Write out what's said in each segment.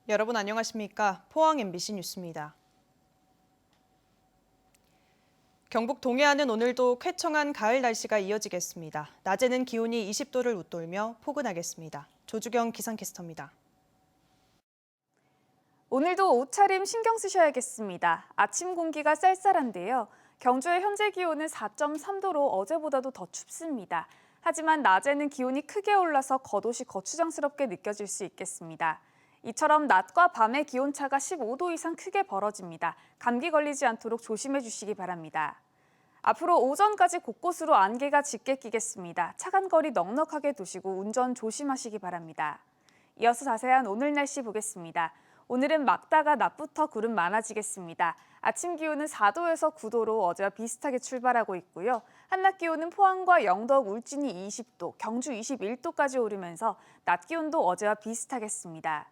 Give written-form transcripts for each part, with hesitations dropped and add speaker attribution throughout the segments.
Speaker 1: 여러분 안녕하십니까? 포항 MBC 뉴스입니다. 경북 동해안은 오늘도 쾌청한 가을 날씨가 이어지겠습니다. 낮에는 기온이 20도를 웃돌며 포근하겠습니다. 조주경 기상캐스터입니다.
Speaker 2: 오늘도 옷차림 신경 쓰셔야겠습니다. 아침 공기가 쌀쌀한데요. 경주의 현재 기온은 4.3도로 어제보다도 더 춥습니다. 하지만 낮에는 기온이 크게 올라서 겉옷이 거추장스럽게 느껴질 수 있겠습니다. 이처럼 낮과 밤의 기온차가 15도 이상 크게 벌어집니다. 감기 걸리지 않도록 조심해 주시기 바랍니다. 앞으로 오전까지 곳곳으로 안개가 짙게 끼겠습니다. 차간 거리 넉넉하게 두시고 운전 조심하시기 바랍니다. 이어서 자세한 오늘 날씨 보겠습니다. 오늘은 맑다가 낮부터 구름 많아지겠습니다. 아침 기온은 4도에서 9도로 어제와 비슷하게 출발하고 있고요. 한낮 기온은 포항과 영덕, 울진이 20도, 경주 21도까지 오르면서 낮 기온도 어제와 비슷하겠습니다.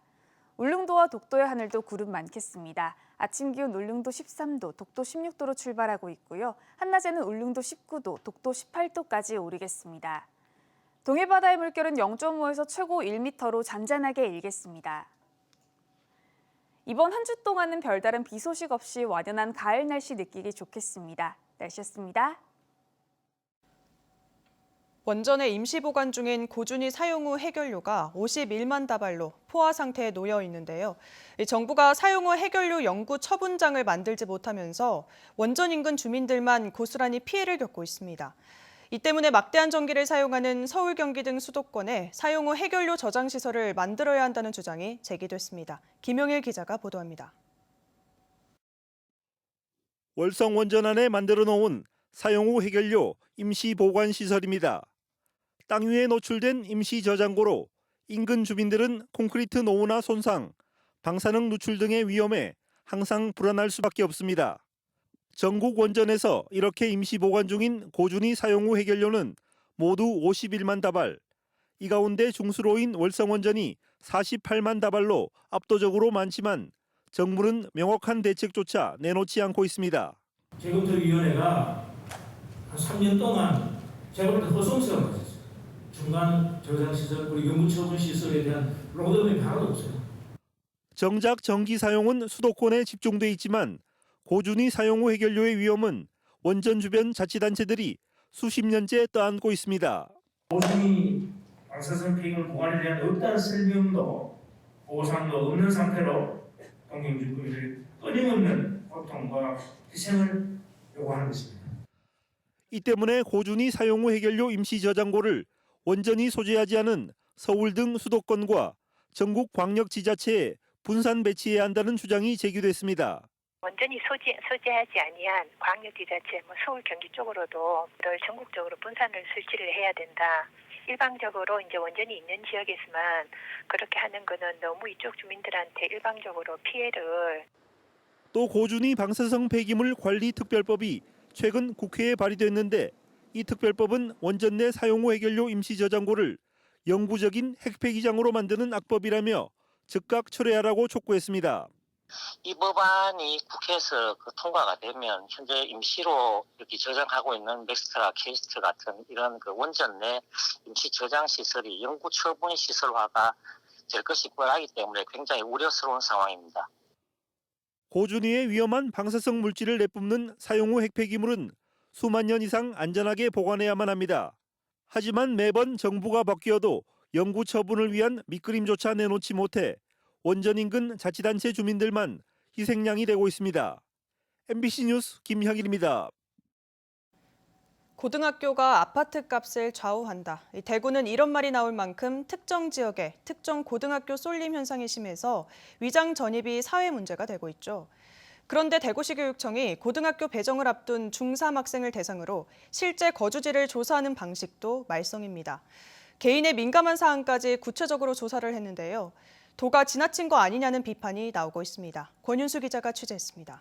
Speaker 2: 울릉도와 독도의 하늘도 구름 많겠습니다. 아침 기온 울릉도 13도, 독도 16도로 출발하고 있고요. 한낮에는 울릉도 19도, 독도 18도까지 오르겠습니다. 동해바다의 물결은 0.5에서 최고 1m로 잔잔하게 일겠습니다. 이번 한 주 동안은 별다른 비 소식 없이 완연한 가을 날씨 느끼기 좋겠습니다. 날씨였습니다.
Speaker 1: 원전에 임시 보관 중인 고준위 사용 후 해결료가 51만 다발로 포화 상태에 놓여 있는데요. 정부가 사용 후 해결료 영구 처분장을 만들지 못하면서 원전 인근 주민들만 고스란히 피해를 겪고 있습니다. 이 때문에 막대한 전기를 사용하는 서울, 경기 등 수도권에 사용 후 해결료 저장 시설을 만들어야 한다는 주장이 제기됐습니다. 김용일 기자가 보도합니다.
Speaker 3: 월성 원전 안에 만들어 놓은 사용 후 해결료 임시 보관 시설입니다. 땅 위에 노출된 임시 저장고로 인근 주민들은 콘크리트 노후나 손상, 방사능 누출 등의 위험에 항상 불안할 수밖에 없습니다. 전국 원전에서 이렇게 임시 보관 중인 고준위 사용 후 해결료는 모두 51만 다발, 이 가운데 중수로인 월성 원전이 48만 다발로 압도적으로 많지만 정부는 명확한 대책조차 내놓지 않고 있습니다.
Speaker 4: 재검토위원회가 한 3년 동안 제가 볼 때 허송세가 맞았어요. 중간 저장시설 그리고 연구처분시설에 대한 로드맵이 하나도 없어요.
Speaker 3: 정작 전기 사용은 수도권에 집중돼 있지만 고준위 사용 후 해결료의 위험은 원전 주변 자치단체들이 수십 년째 떠안고 있습니다.
Speaker 4: 고준위 방사성 폐기물 보관에 대한 없다는 설명도 보상도 없는 상태로 동경주민들이 끊임없는 고통과 희생을 요구하는 것입니다.
Speaker 3: 이 때문에 고준위 사용 후 해결료 임시 저장고를 원전이 소재하지 않은 서울 등 수도권과 전국 광역지자체에 분산 배치해야 한다는 주장이 제기됐습니다.
Speaker 5: 원전이 소재하지 아니한 광역지자체, 서울, 경기 쪽으로도 전국적으로 분산을 설치를 해야 된다. 일방적으로 이제 원전이 있는 지역에서만 그렇게 하는 거는 너무 이쪽 주민들한테 일방적으로 피해를.
Speaker 3: 또 고준위 방사성 폐기물 관리 특별법이 최근 국회에 발의됐는데 이 특별법은 원전 내 사용 후 해결료 임시 저장고를 영구적인 핵폐기장으로 만드는 악법이라며 즉각 철회하라고 촉구했습니다.
Speaker 6: 이 법안이 국회에서 통과가 되면 현재 임시로 이렇게 저장하고 있는 맥스트라, 케이스트 같은 이런 원전 내 임시 저장 시설이 영구 처분 시설화가 될 것이 뻔하기 때문에 굉장히 우려스러운 상황입니다.
Speaker 3: 고준위의 위험한 방사성 물질을 내뿜는 사용 후 핵폐기물은 수만 년 이상 안전하게 보관해야만 합니다. 하지만 매번 정부가 바뀌어도 영구 처분을 위한 밑그림조차 내놓지 못해 원전 인근 자치단체 주민들만 희생양이 되고 있습니다. MBC 뉴스 김형일입니다.
Speaker 1: 고등학교가 아파트 값을 좌우한다. 대구는 이런 말이 나올 만큼 특정 지역에 특정 고등학교 쏠림 현상이 심해서 위장 전입이 사회 문제가 되고 있죠. 그런데 대구시 교육청이 고등학교 배정을 앞둔 중3 학생을 대상으로 실제 거주지를 조사하는 방식도 말썽입니다. 개인의 민감한 사항까지 구체적으로 조사를 했는데요. 도가 지나친 거 아니냐는 비판이 나오고 있습니다. 권윤수 기자가 취재했습니다.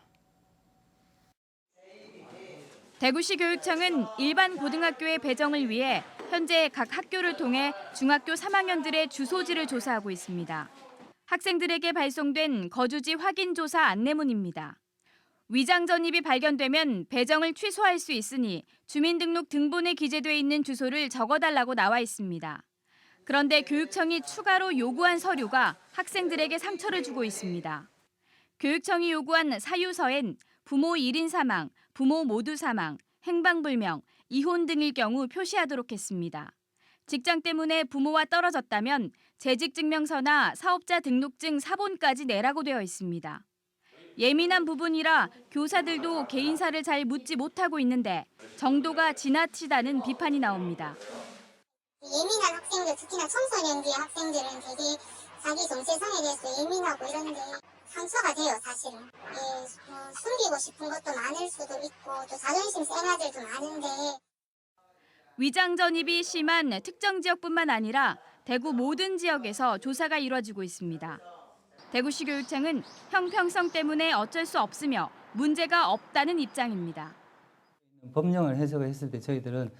Speaker 7: 대구시 교육청은 일반 고등학교의 배정을 위해 현재 각 학교를 통해 중학교 3학년들의 주소지를 조사하고 있습니다. 학생들에게 발송된 거주지 확인 조사 안내문입니다. 위장 전입이 발견되면 배정을 취소할 수 있으니 주민등록 등본에 기재돼 있는 주소를 적어달라고 나와 있습니다. 그런데 교육청이 추가로 요구한 서류가 학생들에게 상처를 주고 있습니다. 교육청이 요구한 사유서엔 부모 1인 사망, 부모 모두 사망, 행방불명, 이혼 등일 경우 표시하도록 했습니다. 직장 때문에 부모와 떨어졌다면 재직증명서나 사업자 등록증 사본까지 내라고 되어 있습니다. 예민한 부분이라 교사들도 개인사를 잘 묻지 못하고 있는데 정도가 지나치다는 비판이 나옵니다.
Speaker 8: 예민한 학생들, 특히나 청소년기의 학생들은 되게 자기 정체성에 대해서 예민하고 이런데 상처가 돼요, 사실은. 숨기고 싶은 것도 많을 수도 있고 또 자존심 센 아들도 많은데.
Speaker 7: 위장 전입이 심한 특정 지역뿐만 아니라 대구 모든 지역에서 조사가 이뤄지고 있습니다. 대구시 교육청은 형평성 때문에 어쩔 수 없으며 문제가 없다는 입장입니다.
Speaker 9: 법령을 해석을 했을 때 저희들은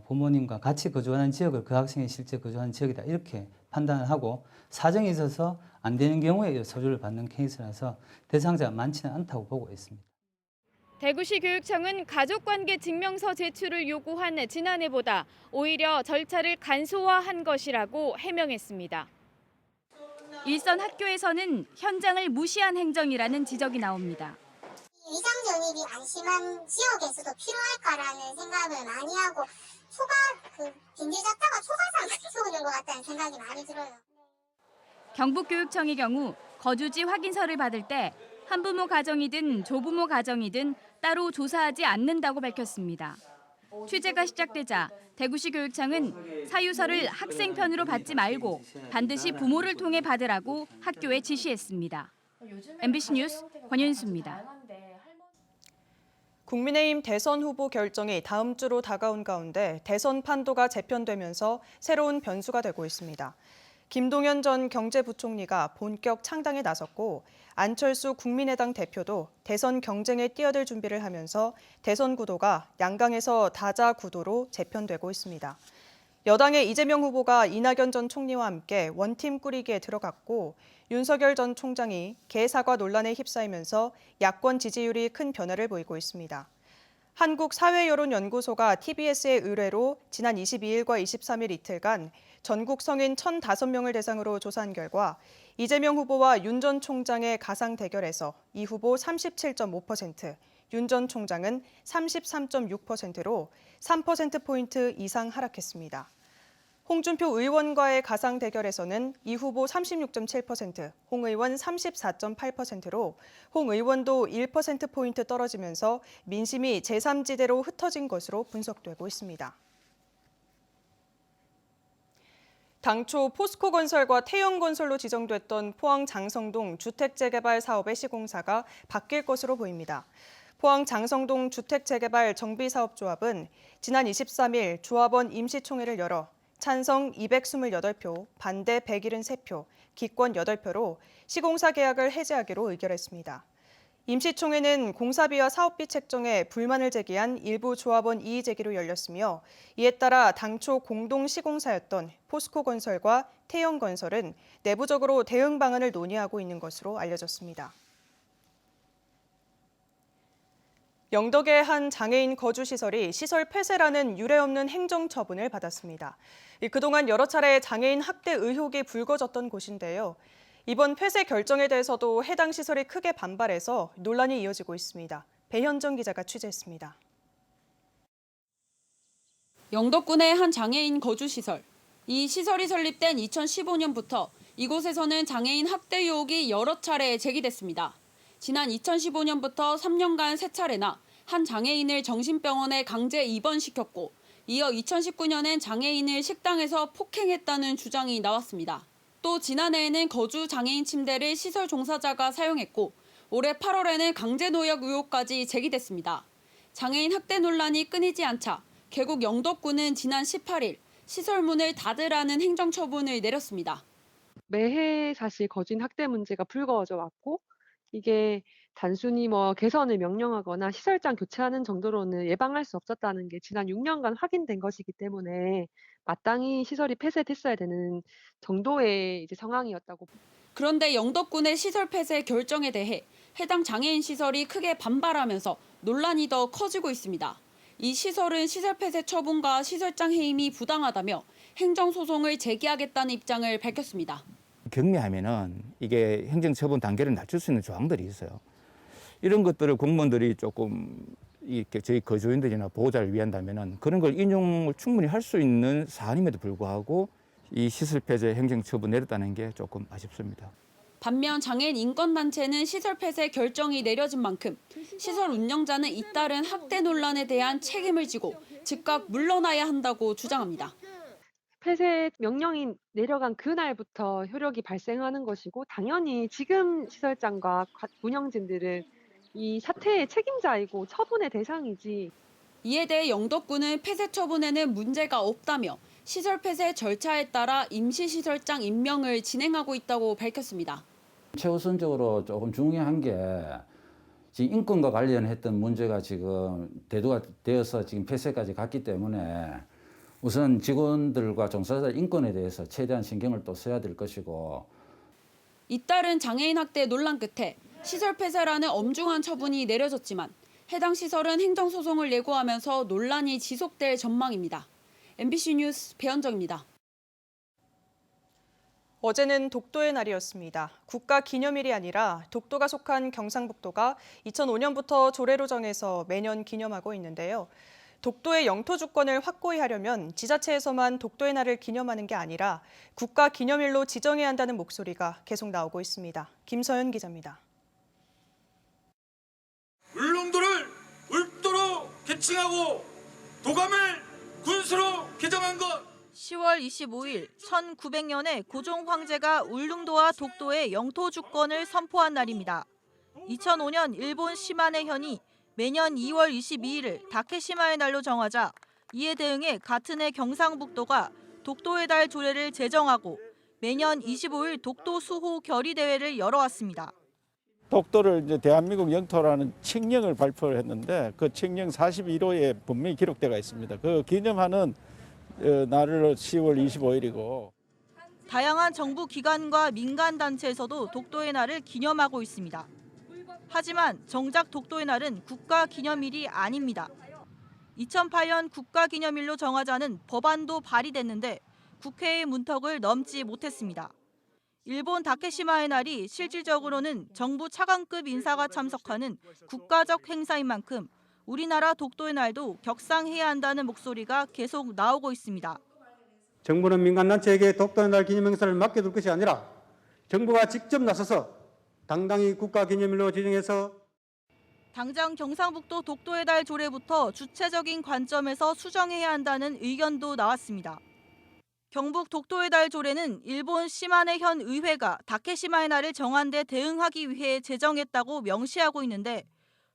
Speaker 9: 부모님과 같이 거주하는 지역을 그 학생이 실제 거주하는 지역이다 이렇게 판단을 하고 사정이 있어서 안 되는 경우에 소주를 받는 케이스라서 대상자가 많지는 않다고 보고 있습니다.
Speaker 7: 대구시 교육청은 가족관계 증명서 제출을 요구한 지난해보다 오히려 절차를 간소화한 것이라고 해명했습니다. 일선 학교에서는 현장을 무시한 행정이라는 지적이 나옵니다.
Speaker 8: 위장 전입이 안 심한 지역에서도 필요할까라는 생각을 많이 하고 빈대 잡다가 초과상 가져오는 것 같다는 생각이 많이 들어요.
Speaker 7: 경북교육청의 경우 거주지 확인서를 받을 때 한부모 가정이든 조부모 가정이든 따로 조사하지 않는다고 밝혔습니다. 취재가 시작되자 대구시 교육청은 사유서를 학생 편으로 받지 말고 반드시 부모를 통해 받으라고 학교에 지시했습니다. MBC 뉴스 권윤수입니다.
Speaker 1: 국민의힘 대선 후보 결정이 다음 주로 다가온 가운데 대선 판도가 재편되면서 새로운 변수가 되고 있습니다. 김동연 전 경제부총리가 본격 창당에 나섰고 안철수 국민의당 대표도 대선 경쟁에 뛰어들 준비를 하면서 대선 구도가 양강에서 다자 구도로 재편되고 있습니다. 여당의 이재명 후보가 이낙연 전 총리와 함께 원팀 꾸리기에 들어갔고 윤석열 전 총장이 개사과 논란에 휩싸이면서 야권 지지율이 큰 변화를 보이고 있습니다. 한국사회여론연구소가 TBS의 의뢰로 지난 22일과 23일 이틀간 전국 성인 1,005명을 대상으로 조사한 결과 이재명 후보와 윤 전 총장의 가상 대결에서 이 후보 37.5%, 윤 전 총장은 33.6%로 3%포인트 이상 하락했습니다. 홍준표 의원과의 가상 대결에서는 이 후보 36.7%, 홍 의원 34.8%로 홍 의원도 1%포인트 떨어지면서 민심이 제3지대로 흩어진 것으로 분석되고 있습니다. 당초 포스코건설과 태영건설로 지정됐던 포항 장성동 주택재개발 사업의 시공사가 바뀔 것으로 보입니다. 포항 장성동 주택재개발 정비사업조합은 지난 23일 조합원 임시총회를 열어 찬성 228표, 반대 173표, 기권 8표로 시공사 계약을 해지하기로 의결했습니다. 임시총회는 공사비와 사업비 책정에 불만을 제기한 일부 조합원 이의 제기로 열렸으며 이에 따라 당초 공동 시공사였던 포스코건설과 태영건설은 내부적으로 대응 방안을 논의하고 있는 것으로 알려졌습니다. 영덕의 한 장애인 거주시설이 시설 폐쇄라는 유례없는 행정처분을 받았습니다. 그동안 여러 차례 장애인 학대 의혹이 불거졌던 곳인데요. 이번 폐쇄 결정에 대해서도 해당 시설이 크게 반발해서 논란이 이어지고 있습니다. 배현정 기자가 취재했습니다.
Speaker 10: 영덕군의 한 장애인 거주시설. 이 시설이 설립된 2015년부터 이곳에서는 장애인 학대 의혹이 여러 차례 제기됐습니다. 지난 2015년부터 3년간 3차례나 한 장애인을 정신병원에 강제 입원시켰고 이어 2019년엔 장애인을 식당에서 폭행했다는 주장이 나왔습니다. 또 지난해에는 거주 장애인 침대를 시설 종사자가 사용했고 올해 8월에는 강제노역 의혹까지 제기됐습니다. 장애인 학대 논란이 끊이지 않자 결국 영덕군은 지난 18일 시설 문을 닫으라는 행정처분을 내렸습니다.
Speaker 11: 매해 사실 거주인 학대 문제가 불거져 왔고 이게 단순히 개선을 명령하거나 시설장 교체하는 정도로는 예방할 수 없었다는 게 지난 6년간 확인된 것이기 때문에 마땅히 시설이 폐쇄됐어야 되는 정도의 상황이었다고.
Speaker 10: 그런데 영덕군의 시설 폐쇄 결정에 대해 해당 장애인 시설이 크게 반발하면서 논란이 더 커지고 있습니다. 이 시설은 시설 폐쇄 처분과 시설장 해임이 부당하다며 행정소송을 제기하겠다는 입장을 밝혔습니다.
Speaker 12: 경미하면은 이게 행정처분 단계를 낮출 수 있는 조항들이 있어요. 이런 것들을 공무원들이 조금 이렇게 저희 거주인들이나 보호자를 위한다면은 그런 걸 인용을 충분히 할 수 있는 사안임에도 불구하고 이 시설 폐쇄 행정처분 내렸다는 게 조금 아쉽습니다.
Speaker 10: 반면 장애인 인권단체는 시설 폐쇄 결정이 내려진 만큼 시설 운영자는 잇따른 학대 논란에 대한 책임을 지고 즉각 물러나야 한다고 주장합니다.
Speaker 11: 폐쇄 명령이 내려간 그날부터 효력이 발생하는 것이고 당연히 지금 시설장과 운영진들은 이 사태의 책임자이고 처분의 대상이지.
Speaker 10: 이에 대해 영덕군은 폐쇄 처분에는 문제가 없다며 시설 폐쇄 절차에 따라 임시시설장 임명을 진행하고 있다고 밝혔습니다.
Speaker 13: 최우선적으로 조금 중요한 게 지금 인권과 관련했던 문제가 지금 대두가 되어서 지금 폐쇄까지 갔기 때문에 우선 직원들과 종사자들 인권에 대해서 최대한 신경을 또 써야 될 것이고
Speaker 10: 잇따른 장애인 학대 논란 끝에 시설 폐쇄라는 엄중한 처분이 내려졌지만 해당 시설은 행정소송을 예고하면서 논란이 지속될 전망입니다. MBC 뉴스 배현정입니다.
Speaker 1: 어제는 독도의 날이었습니다. 국가기념일이 아니라 독도가 속한 경상북도가 2005년부터 조례로 정해서 매년 기념하고 있는데요. 독도의 영토 주권을 확고히 하려면 지자체에서만 독도의 날을 기념하는 게 아니라 국가기념일로 지정해야 한다는 목소리가 계속 나오고 있습니다. 김서연 기자입니다.
Speaker 14: 울릉도를 울도로 개칭하고 도감을 군수로 개정한 것.
Speaker 15: 10월 25일 1900년에 고종 황제가 울릉도와 독도의 영토 주권을 선포한 날입니다. 2005년 일본 시마네 현이 매년 2월 22일을 다케시마의 날로 정하자 이에 대응해 같은 해 경상북도가 독도의 달 조례를 제정하고 매년 25일 독도 수호 결의 대회를 열어왔습니다.
Speaker 16: 독도를 이제 대한민국 영토라는 칙령을 발표를 했는데 그 칙령 41호에 분명히 기록되어 있습니다. 그 기념하는 날을 10월 25일이고.
Speaker 15: 다양한 정부 기관과 민간 단체에서도 독도의 날을 기념하고 있습니다. 하지만 정작 독도의 날은 국가기념일이 아닙니다. 2008년 국가기념일로 정하자는 법안도 발의됐는데 국회의 문턱을 넘지 못했습니다. 일본 다케시마의 날이 실질적으로는 정부 차관급 인사가 참석하는 국가적 행사인 만큼 우리나라 독도의 날도 격상해야 한다는 목소리가 계속 나오고 있습니다.
Speaker 17: 정부는 민간단체에게 독도의 날 기념 행사를 맡겨둘 것이 아니라 정부가 직접 나서서 당당히 국가기념일로 지정해서
Speaker 15: 당장 경상북도 독도의 달 조례부터 주체적인 관점에서 수정해야 한다는 의견도 나왔습니다. 경북 독도의 달 조례는 일본 시마네 현 의회가 다케시마의 날을 정한 데 대응하기 위해 제정했다고 명시하고 있는데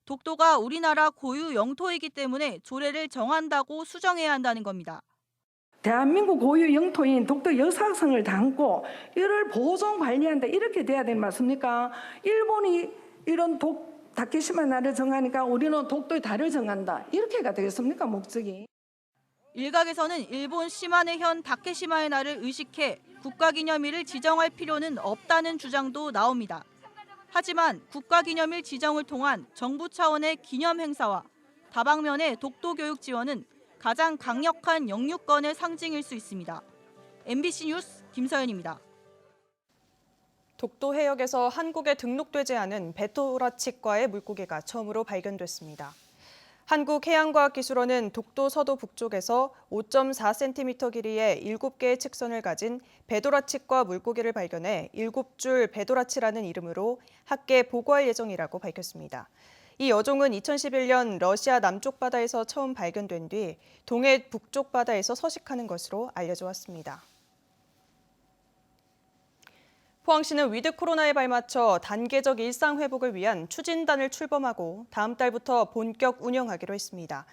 Speaker 15: 독도가 우리나라 고유 영토이기 때문에 조례를 정한다고 수정해야 한다는 겁니다.
Speaker 18: 대한민국 고유 영토인 독도 역사성을 담고 이를 보존 관리한다 이렇게 돼야 되는 맞습니까? 일본이 이런 다케시마 날을 정하니까 우리는 독도의 달을 정한다 이렇게가 되겠습니까 목적이?
Speaker 15: 일각에서는 일본 시마네 현 다케시마의 날을 의식해 국가기념일을 지정할 필요는 없다는 주장도 나옵니다. 하지만 국가기념일 지정을 통한 정부 차원의 기념 행사와 다방면의 독도 교육 지원은 가장 강력한 영유권의 상징일 수 있습니다. MBC 뉴스 김서연입니다.
Speaker 1: 독도 해역에서 한국에 등록되지 않은 베토라치과의 물고기가 처음으로 발견됐습니다. 한국해양과학기술원은 독도 서도 북쪽에서 5.4cm 길이의 7개의 측선을 가진 베도라치과 물고기를 발견해 7줄 베도라치라는 이름으로 학계에 보고할 예정이라고 밝혔습니다. 이 어종은 2011년 러시아 남쪽 바다에서 처음 발견된 뒤 동해 북쪽 바다에서 서식하는 것으로 알려져 왔습니다. 포항시는 위드 코로나에 발맞춰 단계적 일상 회복을 위한 추진단을 출범하고 다음 달부터 본격 운영하기로 했습니다.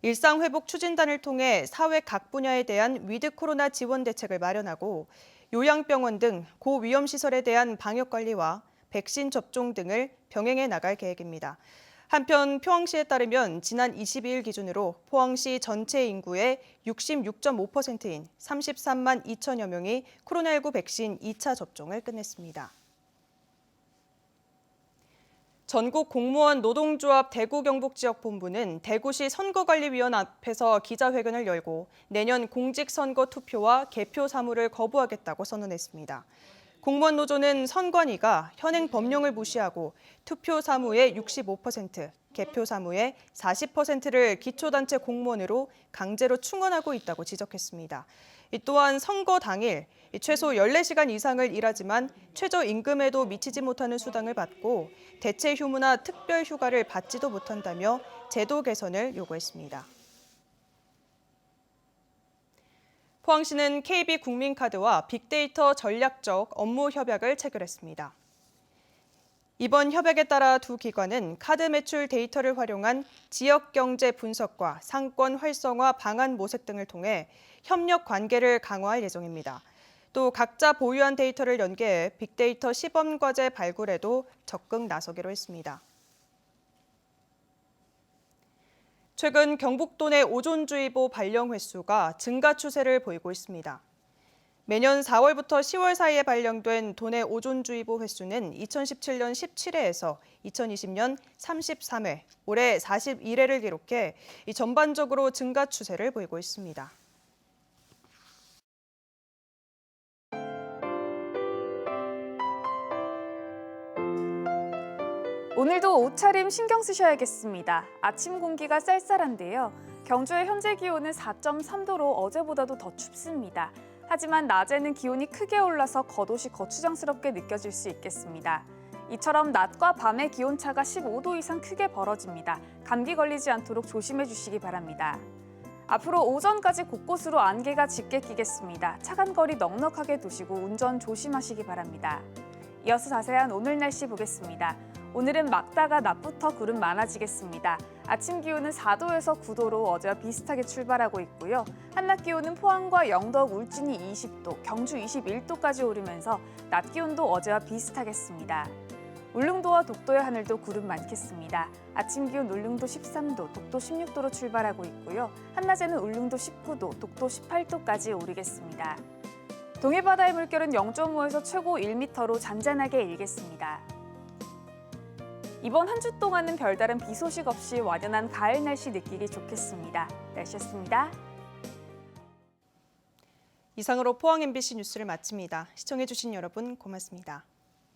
Speaker 1: 일상 회복 추진단을 통해 사회 각 분야에 대한 위드 코로나 지원 대책을 마련하고 요양병원 등 고위험 시설에 대한 방역 관리와 백신 접종 등을 병행해 나갈 계획입니다. 한편 포항시에 따르면 지난 22일 기준으로 포항시 전체 인구의 66.5%인 33만 2천여 명이 코로나19 백신 2차 접종을 끝냈습니다. 전국 공무원 노동조합 대구 경북지역본부는 대구시 선거관리위원 앞에서 기자회견을 열고 내년 공직선거 투표와 개표 사무를 거부하겠다고 선언했습니다. 공무원 노조는 선관위가 현행 법령을 무시하고 투표 사무의 65%, 개표 사무의 40%를 기초단체 공무원으로 강제로 충원하고 있다고 지적했습니다. 또한 선거 당일 최소 14시간 이상을 일하지만 최저임금에도 미치지 못하는 수당을 받고 대체 휴무나 특별 휴가를 받지도 못한다며 제도 개선을 요구했습니다. 포항시는 KB국민카드와 빅데이터 전략적 업무 협약을 체결했습니다. 이번 협약에 따라 두 기관은 카드 매출 데이터를 활용한 지역 경제 분석과 상권 활성화 방안 모색 등을 통해 협력 관계를 강화할 예정입니다. 또 각자 보유한 데이터를 연계해 빅데이터 시범 과제 발굴에도 적극 나서기로 했습니다. 최근 경북도 내 오존주의보 발령 횟수가 증가 추세를 보이고 있습니다. 매년 4월부터 10월 사이에 발령된 도내 오존주의보 횟수는 2017년 17회에서 2020년 33회, 올해 41회를 기록해 전반적으로 증가 추세를 보이고 있습니다.
Speaker 2: 오늘도 옷차림 신경 쓰셔야겠습니다. 아침 공기가 쌀쌀한데요. 경주의 현재 기온은 4.3도로 어제보다도 더 춥습니다. 하지만 낮에는 기온이 크게 올라서 겉옷이 거추장스럽게 느껴질 수 있겠습니다. 이처럼 낮과 밤의 기온차가 15도 이상 크게 벌어집니다. 감기 걸리지 않도록 조심해 주시기 바랍니다. 앞으로 오전까지 곳곳으로 안개가 짙게 끼겠습니다. 차간 거리 넉넉하게 두시고 운전 조심하시기 바랍니다. 이어서 자세한 오늘 날씨 보겠습니다. 오늘은 맑다가 낮부터 구름 많아지겠습니다. 아침 기온은 4도에서 9도로 어제와 비슷하게 출발하고 있고요. 한낮 기온은 포항과 영덕, 울진이 20도, 경주 21도까지 오르면서 낮 기온도 어제와 비슷하겠습니다. 울릉도와 독도의 하늘도 구름 많겠습니다. 아침 기온 울릉도 13도, 독도 16도로 출발하고 있고요. 한낮에는 울릉도 19도, 독도 18도까지 오르겠습니다. 동해바다의 물결은 0.5에서 최고 1m로 잔잔하게 일겠습니다. 이번 한 주 동안은 별다른 비 소식 없이 완연한 가을 날씨 느끼기 좋겠습니다. 날씨였습니다.
Speaker 1: 이상으로 포항 MBC 뉴스를 마칩니다. 시청해주신 여러분 고맙습니다.